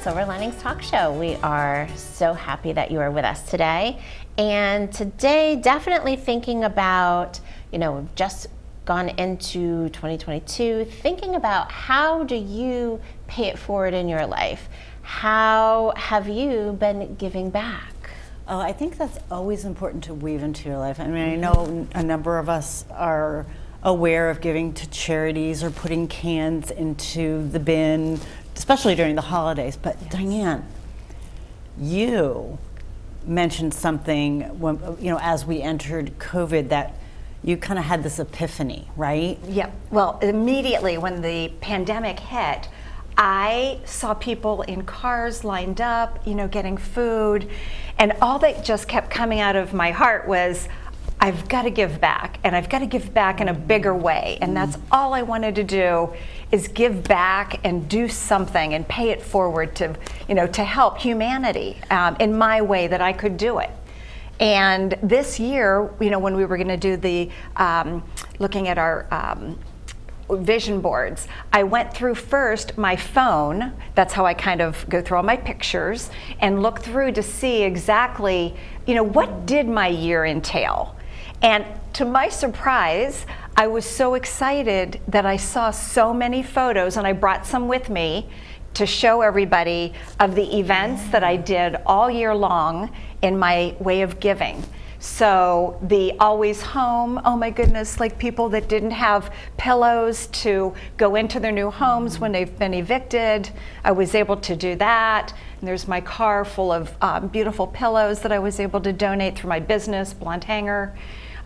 Silver Linings Talk Show. We are so happy that you are with us today. And today, definitely thinking about, we've just gone into 2022, thinking about how do you pay it forward in your life? How have you been giving back? Oh, I think that's always important to weave into your life. I mean, I know a number of us are aware of giving to charities or putting cans into the bin, especially during the holidays. But yes. Diane, you mentioned something when, as we entered COVID, that you kind of had this epiphany, right? Yeah. Well, immediately when the pandemic hit, I saw people in cars lined up, getting food, and all that just kept coming out of my heart was, I've got to give back, and I've got to give back in a bigger way. And that's all I wanted to do, is give back and do something and pay it forward to, to help humanity in my way that I could do it. And this year, when we were going to do the looking at our vision boards, I went through first my phone. That's how I kind of go through all my pictures and look through to see exactly, what did my year entail. And to my surprise, I was so excited that I saw so many photos, and I brought some with me to show everybody of the events that I did all year long in my way of giving. So the Always Home, oh my goodness, like people that didn't have pillows to go into their new homes when they've been evicted, I was able to do that. And there's my car full of beautiful pillows that I was able to donate through my business, Blonde Hanger.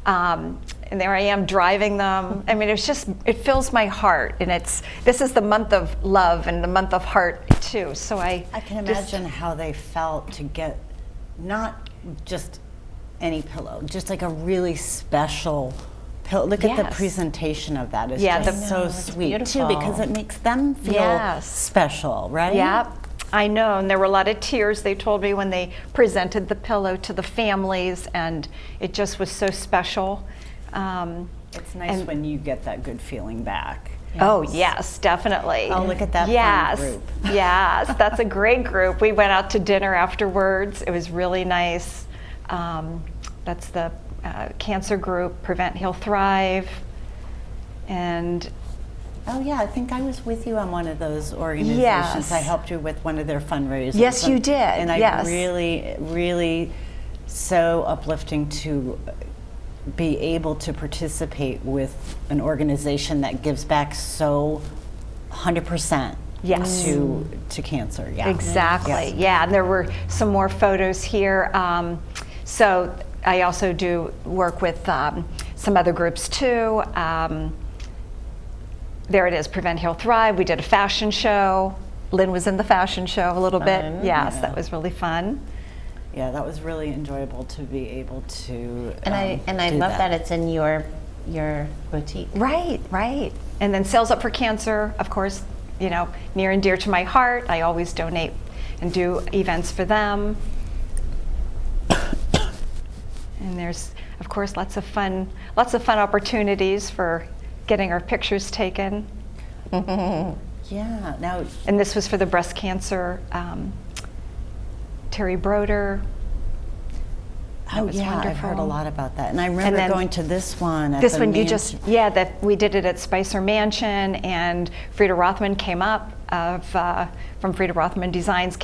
And there I am driving them. I mean, it fills my heart, and this is the month of love and the month of heart too. So I can imagine how they felt to get not just any pillow, just like a really special pillow. Look at the presentation of that. It's just so sweet too, because it makes them feel special, right? Yeah. I know, and there were a lot of tears, they told me, when they presented the pillow to the families, and it just was so special. It's nice when you get that good feeling back. Yes. Oh, yes, definitely. Oh, look at that fun group. Yes, that's a great group. We went out to dinner afterwards. It was really nice. That's the cancer group, Prevent, Heal, Thrive. And oh yeah, I think I was with you on one of those organizations. Yes. I helped you with one of their fundraisers. Yes, you did. And I really so uplifting to be able to participate with an organization that gives back so 100% to cancer. Yeah. Exactly. Yes. Yeah, and there were some more photos here. So I also do work with some other groups too. There it is, Prevent, Heal, Thrive. We did a fashion show. Lynn was in the fashion show a little bit. Yes, that was really fun. Yeah, that was really enjoyable to be able to. And I love that it's in your boutique. Right. And then Sales Up for Cancer, of course, near and dear to my heart. I always donate and do events for them. And there's, of course, lots of fun opportunities for getting our pictures taken. Yeah. Now. And this was for the breast cancer. Terry Broder. Oh yeah, wonderful. I've heard a lot about that, and I remember going to this one. This one, that we did it at Spicer Mansion, and Frida Rothman came up from Frida Rothman Designs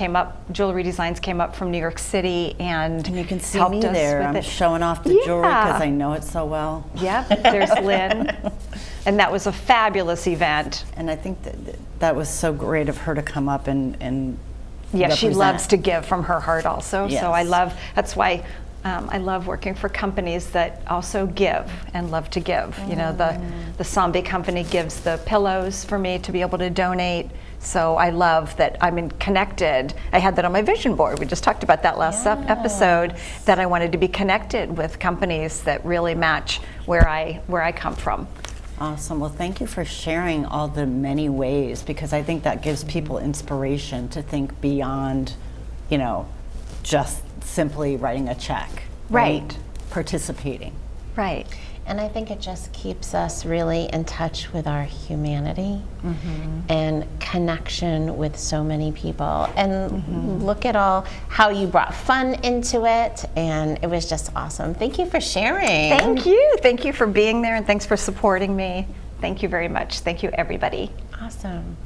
Jewelry Designs came up from New York City, and you can see me there. I'm showing off the jewelry because I know it so well. Yep, there's Lynn, and that was a fabulous event. And I think that was so great of her to come up and yeah, she loves to give from her heart also. Yes. So that's why I love working for companies that also give and love to give. The Sambi company gives the pillows for me to be able to donate. So I love that I'm connected. I had that on my vision board. We just talked about that last episode, that I wanted to be connected with companies that really match where I come from. Awesome. Well, thank you for sharing all the many ways, because I think that gives people inspiration to think beyond, just simply writing a check. Right. Participating. Right. And I think it just keeps us really in touch with our humanity and connection with so many people. And look at how you brought fun into it, and it was just awesome. Thank you for sharing. Thank you. Thank you for being there, and thanks for supporting me. Thank you very much. Thank you, everybody. Awesome.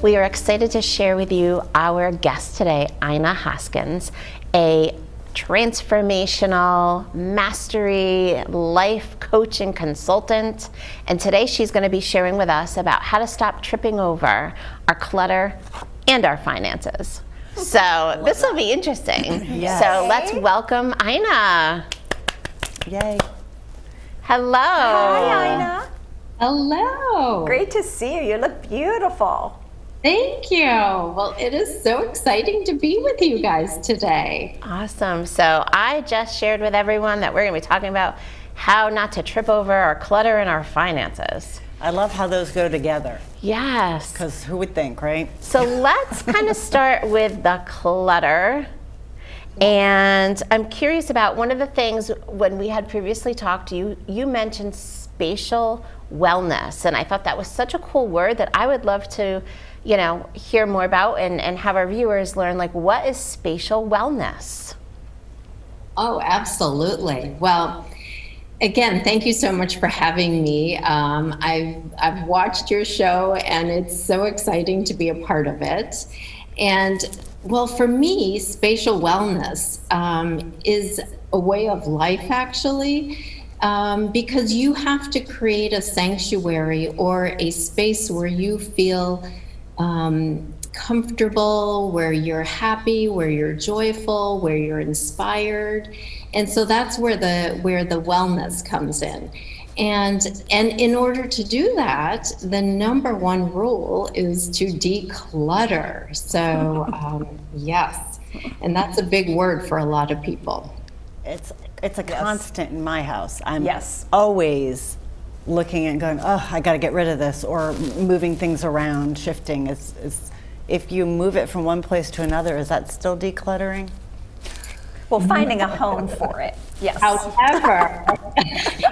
We are excited to share with you our guest today, Aina Hoskins, a transformational mastery life coach and consultant. And today she's going to be sharing with us about how to stop tripping over our clutter and our finances. So this will be interesting. Yes. So let's welcome Aina. Yay. Hello. Hi, Aina. Hello. Great to see you. You look beautiful. Thank you. Well, it is so exciting to be with you guys today. Awesome. So I just shared with everyone that we're going to be talking about how not to trip over our clutter and our finances. I love how those go together, Yes. because who would think, right? So let's kind of start with the clutter. And I'm curious about one of the things when we had previously talked, you mentioned spatial wellness. And I thought that was such a cool word that I would love to, hear more about and have our viewers learn, like, what is spatial wellness? Oh, absolutely. Well, again, thank you so much for having me. I've watched your show, and it's so exciting to be a part of it. And well, for me, spatial wellness is a way of life, actually, because you have to create a sanctuary or a space where you feel comfortable, where you're happy, where you're joyful, where you're inspired. And so that's where the wellness comes in. And in order to do that, the number one rule is to declutter. So yes, and that's a big word for a lot of people. It's a constant in my house. I'm Yes. always looking and going, oh, I got to get rid of this, or moving things around, shifting. Is if you move it from one place to another, is that still decluttering? Well, finding a home for it. Yes. However,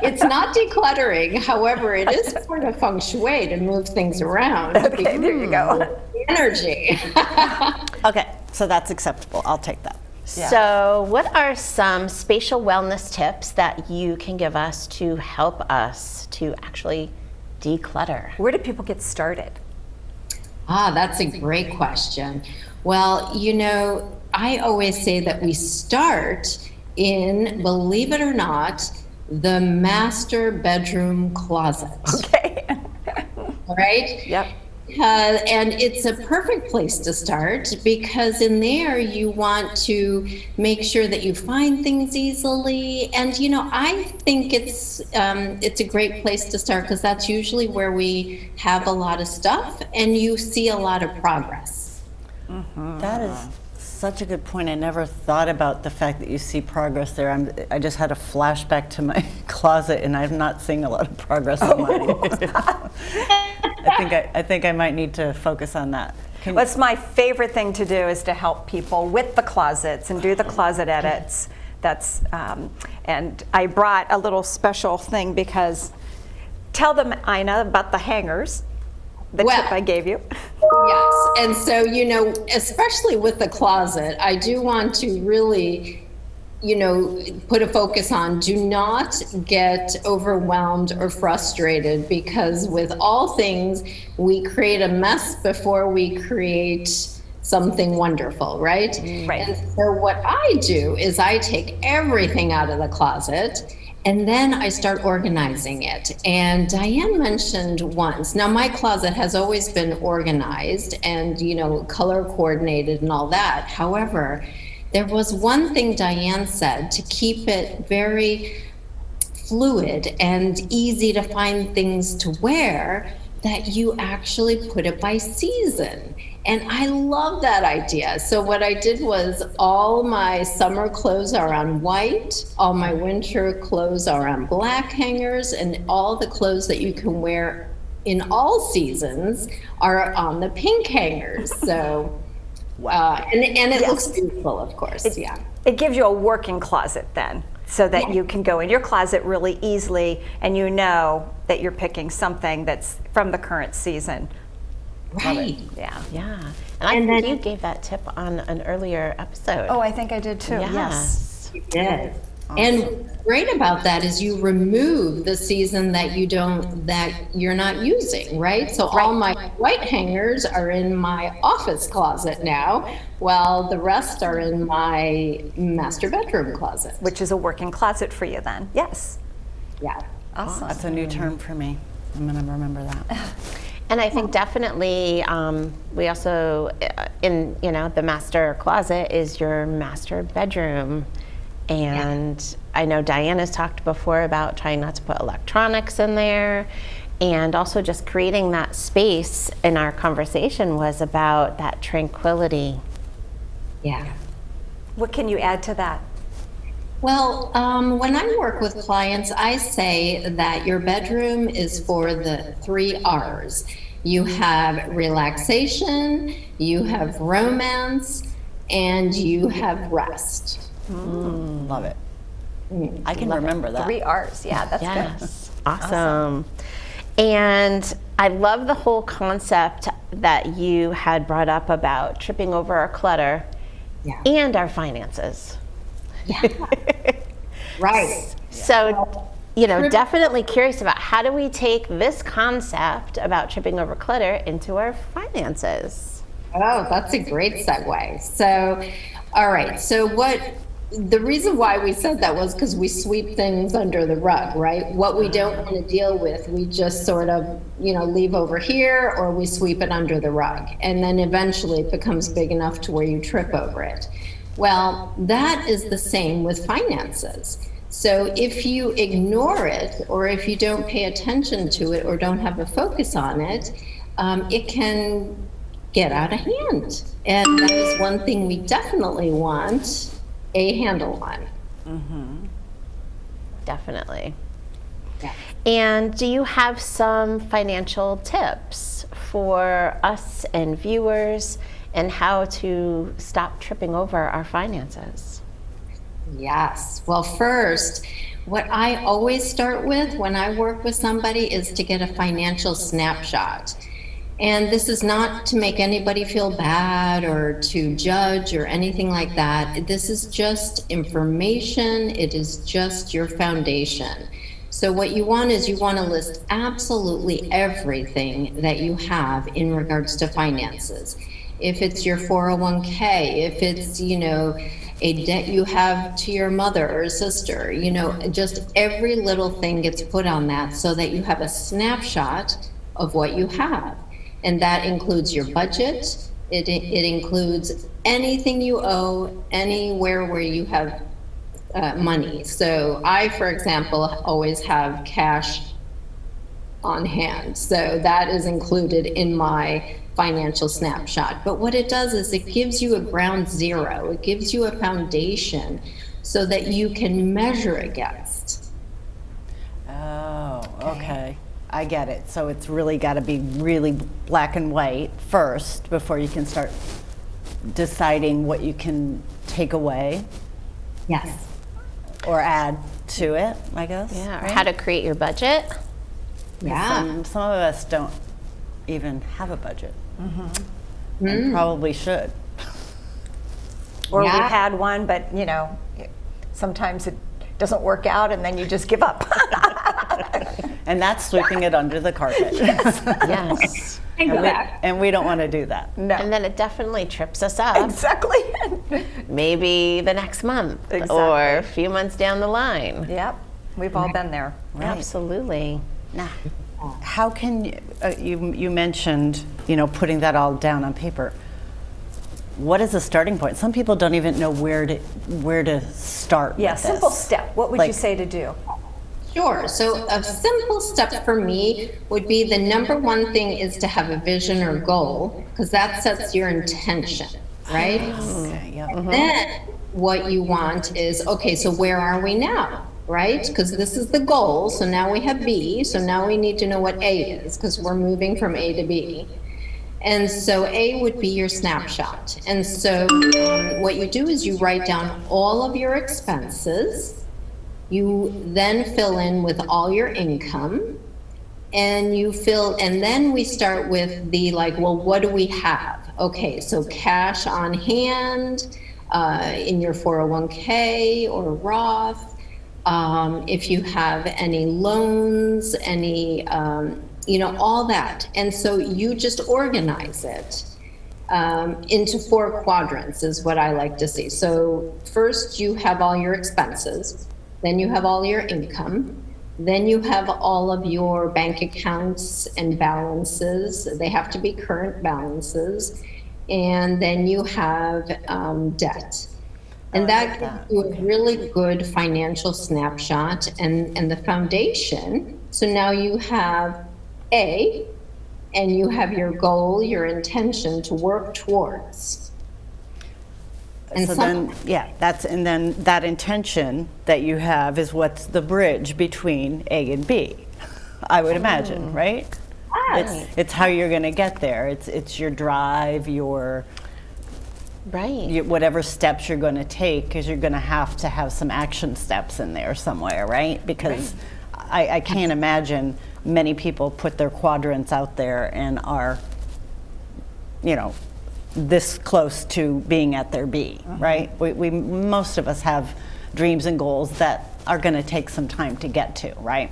it's not decluttering. However, it is part of feng shui to move things around. Okay, there you go. Energy. Okay, so that's acceptable. I'll take that. Yeah. So what are some spatial wellness tips that you can give us to help us to actually declutter? Where do people get started? That's a great question. Well, I always say that we start in, believe it or not, the master bedroom closet. Okay. Right? Yep. And it's a perfect place to start, because in there you want to make sure that you find things easily. And I think it's a great place to start, because that's usually where we have a lot of stuff and you see a lot of progress. That is such a good point. I never thought about the fact that you see progress there. I just had a flashback to my closet, and I'm not seeing a lot of progress in mine. I think I might need to focus on that. What's my favorite thing to do is to help people with the closets and do the closet edits. That's and I brought a little special thing, because tell them, Aina, about the hangers, the tip I gave you. Yes, and so, especially with the closet, I do want to really, put a focus on, do not get overwhelmed or frustrated, because with all things, we create a mess before we create something wonderful, right? Right. And so what I do is I take everything out of the closet, and then I start organizing it. And Diane mentioned once, now my closet has always been organized and, color coordinated and all that. However, there was one thing Diane said to keep it very fluid and easy to find things to wear, that you actually put it by season. And I love that idea. So what I did was, all my summer clothes are on white, all my winter clothes are on black hangers, and all the clothes that you can wear in all seasons are on the pink hangers. So And it looks beautiful, of course. It gives you a working closet then, so that you can go in your closet really easily, and you know that you're picking something that's from the current season. Right. Yeah. Yeah. And I think you gave that tip on an earlier episode. Oh, I think I did too. Yes. You did. And great about that is you remove the season that you're not using, right? So all my white hangers are in my office closet now, while the rest are in my master bedroom closet. Which is a working closet for you then. Yes. Yeah. Awesome. That's a new term for me. I'm going to remember that. And I think definitely we also, in the master closet is your master bedroom. And I know Diane has talked before about trying not to put electronics in there, and also just creating that space. In our conversation was about that tranquility. Yeah. What can you add to that? Well, when I work with clients, I say that your bedroom is for the 3 R's. You have relaxation, you have romance, and you have rest. Love it. I can remember that. 3 R's. Yeah, that's good. Yes. Awesome. And I love the whole concept that you had brought up about tripping over our clutter and our finances. Right. So, definitely curious about how do we take this concept about tripping over clutter into our finances? Oh, that's a great segue. So, all right. So the reason why we said that was because we sweep things under the rug, right? What we don't want to deal with, we just sort of, leave over here, or we sweep it under the rug. And then eventually it becomes big enough to where you trip over it. Well, that is the same with finances. So if you ignore it, or if you don't pay attention to it, or don't have a focus on it, it can get out of hand. And that is one thing we definitely want a handle on. Definitely. Yeah. And do you have some financial tips for us and viewers and how to stop tripping over our finances? Yes. Well, first, what I always start with when I work with somebody is to get a financial snapshot. And this is not to make anybody feel bad or to judge or anything like that. This is just information. It is just your foundation. So what you want is you want to list absolutely everything that you have in regards to finances. If it's your 401k, if it's, a debt you have to your mother or sister, just every little thing gets put on that so that you have a snapshot of what you have. And that includes your budget. It includes anything you owe, anywhere where you have money. So I, for example, always have cash on hand. So that is included in my financial snapshot. But what it does is it gives you a ground zero. It gives you a foundation so that you can measure against. Oh, okay. I get it. So it's really got to be really black and white first before you can start deciding what you can take away. Yes. Or add to it, I guess. Yeah, or right? how to create your budget. Yeah. Some of us don't even have a budget. And probably should. Or Yeah. we've had one, but sometimes it doesn't work out, and then you just give up. And that's sweeping it under the carpet. Yes. And we don't want to do that. No. And then it definitely trips us up. Exactly. Maybe the next month or a few months down the line. Yep. We've all been there. Right. Absolutely. Now, how can you mentioned, putting that all down on paper. What is the starting point? Some people don't even know where to start Yeah, with simple this. step. What would you say to do? Sure. So a simple step for me would be the number one thing is to have a vision or goal, because that sets your intention, right? Okay, yeah. Then what you want is, okay, so where are we now, right? Because this is the goal. So now we have B. So now we need to know what A is, because we're moving from A to B. And so A would be your snapshot. And so what you do is you write down all of your expenses. You then fill in with all your income. And then we start with the like, well, what do we have? Okay, so cash on hand, in your 401k or Roth, if you have any loans, any, all that. And so you just organize it into 4 quadrants is what I like to see. So first you have all your expenses, then you have all your income, then you have all of your bank accounts and balances. They have to be current balances. And then you have debt. And that gives you a really good financial snapshot and the foundation. So now you have A, and you have your goal, your intention to work towards. And So then, and then that intention that you have is what's the bridge between A and B, I would imagine, right? Yes. It's how you're going to get there. It's your drive, your Right. whatever steps you're going to take, because you're going to have some action steps in there somewhere, right? Because I can't imagine many people put their quadrants out there and are, this close to being at their B, right? We most of us have dreams and goals that are going to take some time to get to, right?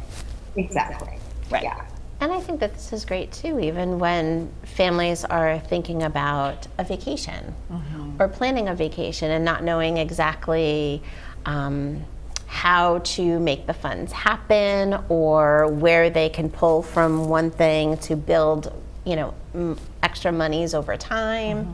Exactly. Right. Yeah. And I think that this is great too, even when families are thinking about a vacation or planning a vacation and not knowing exactly how to make the funds happen or where they can pull from one thing to build, extra monies over time.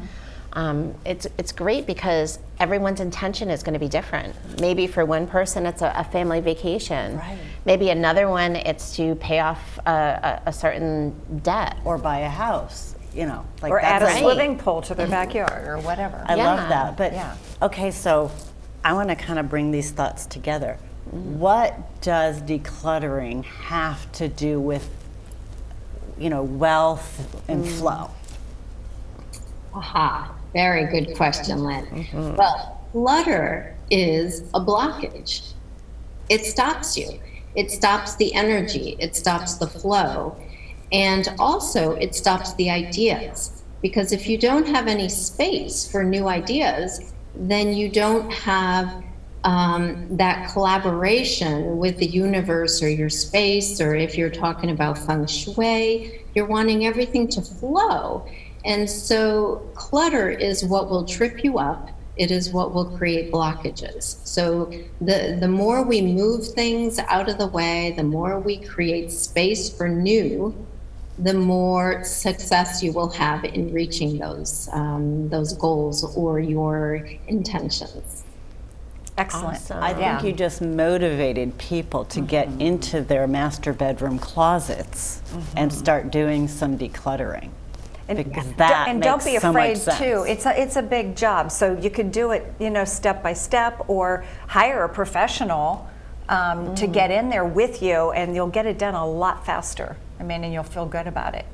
It's great because everyone's intention is going to be different. Maybe for one person it's a family vacation. Right. Maybe another one it's to pay off a certain debt. Or buy a house, like Or add a that's swimming pool to their backyard or whatever. I love Yeah. that. But Yeah. okay, so I want to kind of bring these thoughts together. What does decluttering have to do with, wealth and flow? Aha, very good question, Lynn. Well, clutter is a blockage. It stops you. It stops the energy. It stops the flow. And also it stops the ideas. Because if you don't have any space for new ideas, then you don't have that collaboration with the universe or your space, or if you're talking about feng shui, you're wanting everything to flow. And so clutter is what will trip you up. It is what will create blockages. So the more we move things out of the way, the more we create space for new, the more success you will have in reaching those goals or your intentions. Excellent. Awesome. I think you just motivated people to get into their master bedroom closets and start doing some decluttering. Because that and makes don't be so much afraid sense. too. It's a big job, so you could do it, step by step, or hire a professional to get in there with you, and you'll get it done a lot faster. And you'll feel good about it.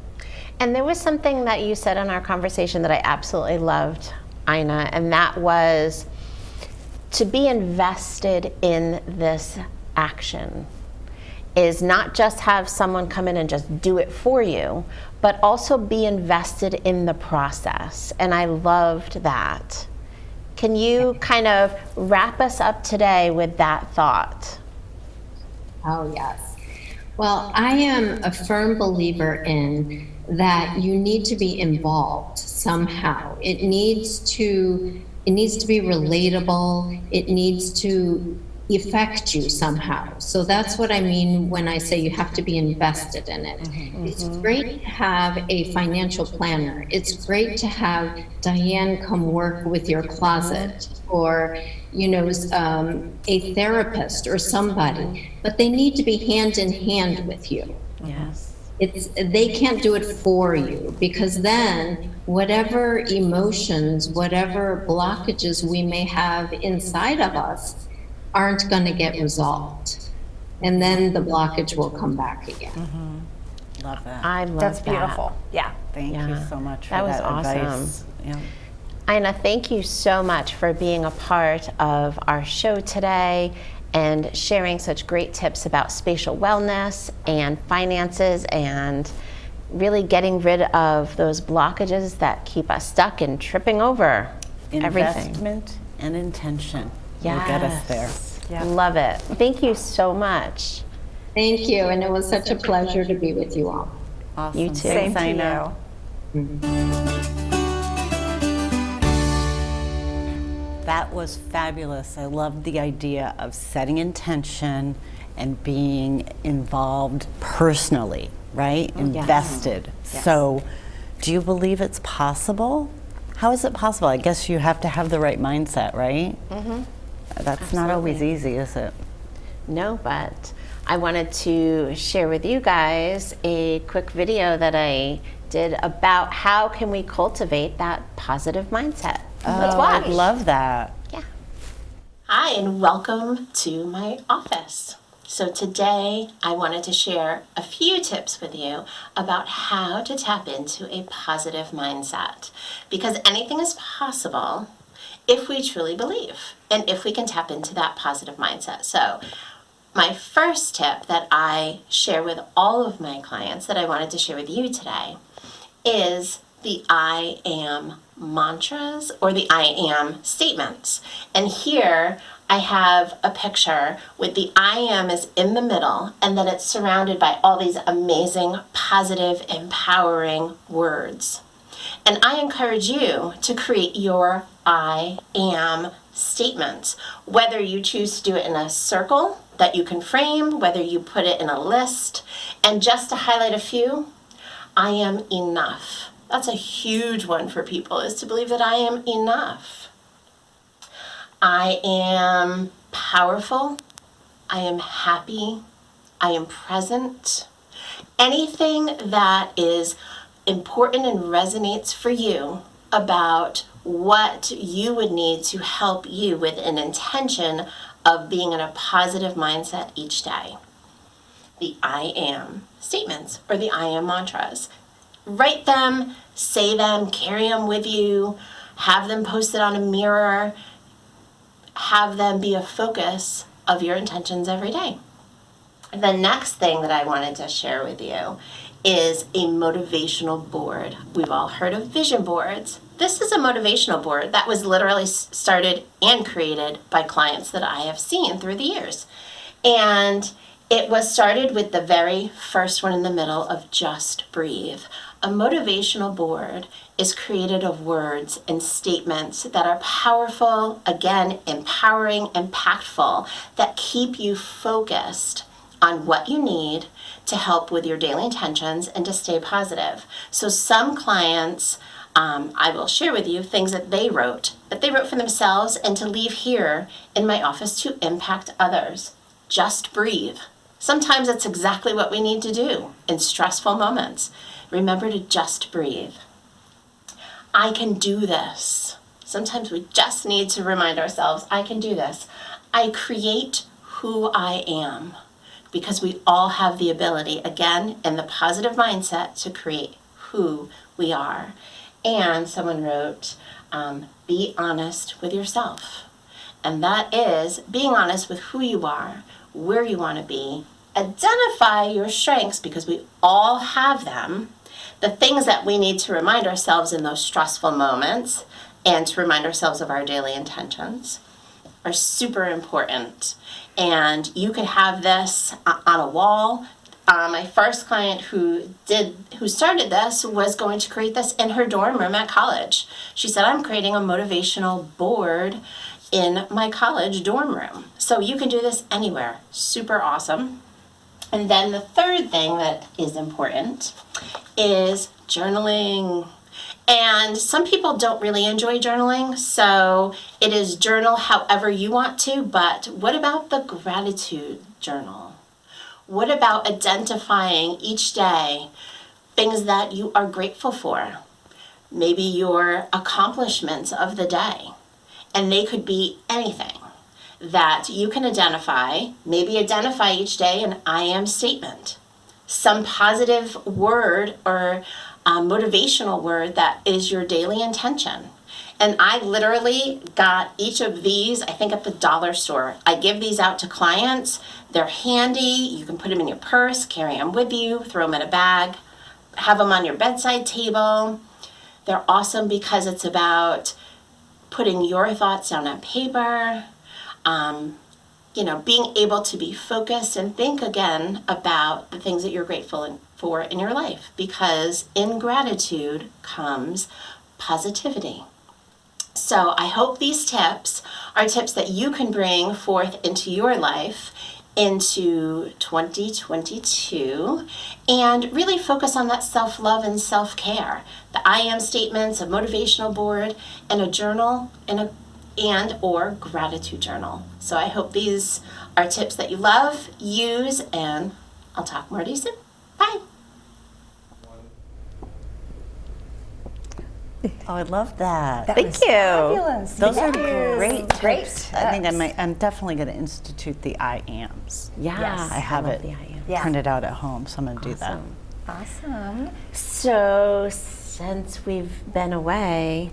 And there was something that you said in our conversation that I absolutely loved, Ina, and that was to be invested in this action is not just have someone come in and just do it for you, but also be invested in the process. And I loved that. Can you kind of wrap us up today with that thought? Oh, yes. Well, I am a firm believer in that you need to be involved somehow. It needs to be relatable. It needs to affect you somehow. So that's what I mean when I say you have to be invested in it. It's great to have a financial planner. It's great to have Diane come work with your closet, or a therapist or somebody, but they need to be hand in hand with you. Yes. They can't do it for you, because then whatever emotions, whatever blockages we may have inside of us aren't going to get resolved. And then the blockage will come back again. Love that. I love That's that. beautiful. Yeah. Thank you Yeah. so much for That was advice. Yeah. Aina, thank you so much for being a part of our show today and sharing such great tips about spatial wellness and finances and really getting rid of those blockages that keep us stuck and tripping over everything. Investment and intention will get us there. Yeah. Love it. Thank you so much. Thank you, and it was such a pleasure to be with you all. Awesome. You too. Same Thanks, to Aina. you. That was fabulous. I love the idea of setting intention and being involved personally, right? Invested. So, do you believe it's possible? How is it possible? I guess you have to have the right mindset, right? That's not always easy, is it? No, but I wanted to share with you guys a quick video that I did about how can we cultivate that positive mindset. Let's watch. I love that. Yeah. Hi, and welcome to my office. So today I wanted to share a few tips with you about how to tap into a positive mindset, because anything is possible if we truly believe and if we can tap into that positive mindset. So my first tip that I share with all of my clients that I wanted to share with you today is the I am mantras, or the I am statements. And here I have a picture with the I am is in the middle, and then it's surrounded by all these amazing, positive, empowering words. And I encourage you to create your I am statements, whether you choose to do it in a circle that you can frame, whether you put it in a list. And just to highlight a few, I am enough. That's a huge one for people, is to believe that I am enough. I am powerful. I am happy. I am present. Anything that is important and resonates for you about what you would need to help you with an intention of being in a positive mindset each day. The I am statements, or the I am mantras. Write them, say them, carry them with you, have them posted on a mirror, have them be a focus of your intentions every day. The next thing that I wanted to share with you is a motivational board. We've all heard of vision boards. This is a motivational board that was literally started and created by clients that I have seen through the years. And it was started with the very first one in the middle of just breathe. A motivational board is created of words and statements that are powerful, again, empowering, impactful, that keep you focused on what you need to help with your daily intentions and to stay positive. So some clients, I will share with you things that they wrote for themselves and to leave here in my office to impact others. Just breathe. Sometimes it's exactly what we need to do in stressful moments. Remember to just breathe. I can do this. Sometimes we just need to remind ourselves, I can do this. I create who I am, because we all have the ability, again, in the positive mindset, to create who we are. And someone wrote, be honest with yourself. And that is being honest with who you are, where you want to be. Identify your strengths, because we all have them. The things that we need to remind ourselves in those stressful moments and to remind ourselves of our daily intentions are super important. And you could have this on a wall. My first client who started this was going to create this in her dorm room at college. She said, I'm creating a motivational board in my college dorm room. So you can do this anywhere. Super awesome. And then the third thing that is important is journaling. And some people don't really enjoy journaling, so it is journal however you want to, but what about the gratitude journal? What about identifying each day things that you are grateful for? Maybe your accomplishments of the day, and they could be anything that you can identify. Maybe identify each day an I am statement. some positive word or motivational word that is your daily intention. And I literally got each of these, I think, at the dollar store. I give these out to clients. They're handy. You can put them in your purse, carry them with you, throw them in a bag, have them on your bedside table. They're awesome because it's about putting your thoughts down on paper, being able to be focused and think again about the things that you're grateful for in your life, because in gratitude comes positivity. So I hope these tips are tips that you can bring forth into your life into 2022 and really focus on that self-love and self-care. The I am statements, a motivational board, and a journal and or gratitude journal. So I hope these are tips that you love, use, and I'll talk more to you soon. Bye. Oh, I love that. That Thank was you. Fabulous. Those are Yes. great tips. Great I think tips. I'm definitely going to institute the I ams. Yeah, Yes. I have love it the I am. Yeah. printed out at home, so I'm going to do that. Awesome. So since we've been away,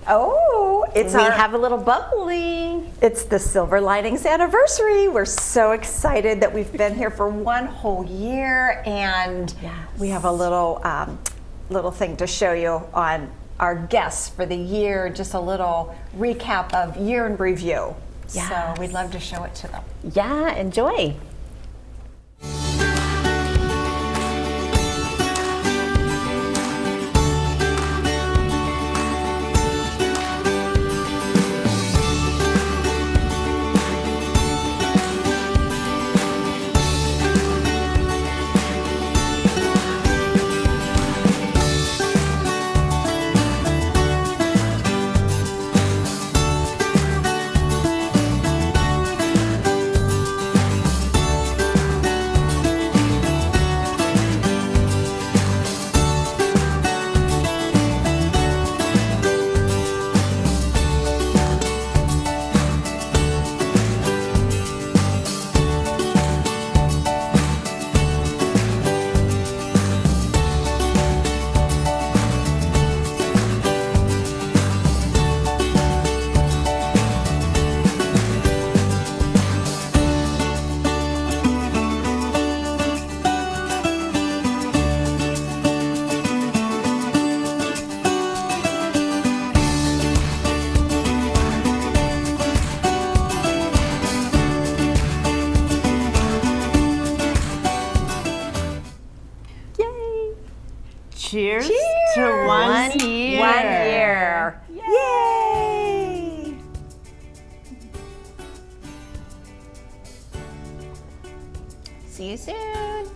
Oh, we have a little bubbly. It's the Silver Linings anniversary. We're so excited that we've been here for one whole year, and Yes. we have a little thing to show you on our guests for the year. Just a little recap of year in review. Yes. So we'd love to show it to them. Yeah, enjoy. Cheers, Cheers. to one year. 1 year. Yay! See you soon.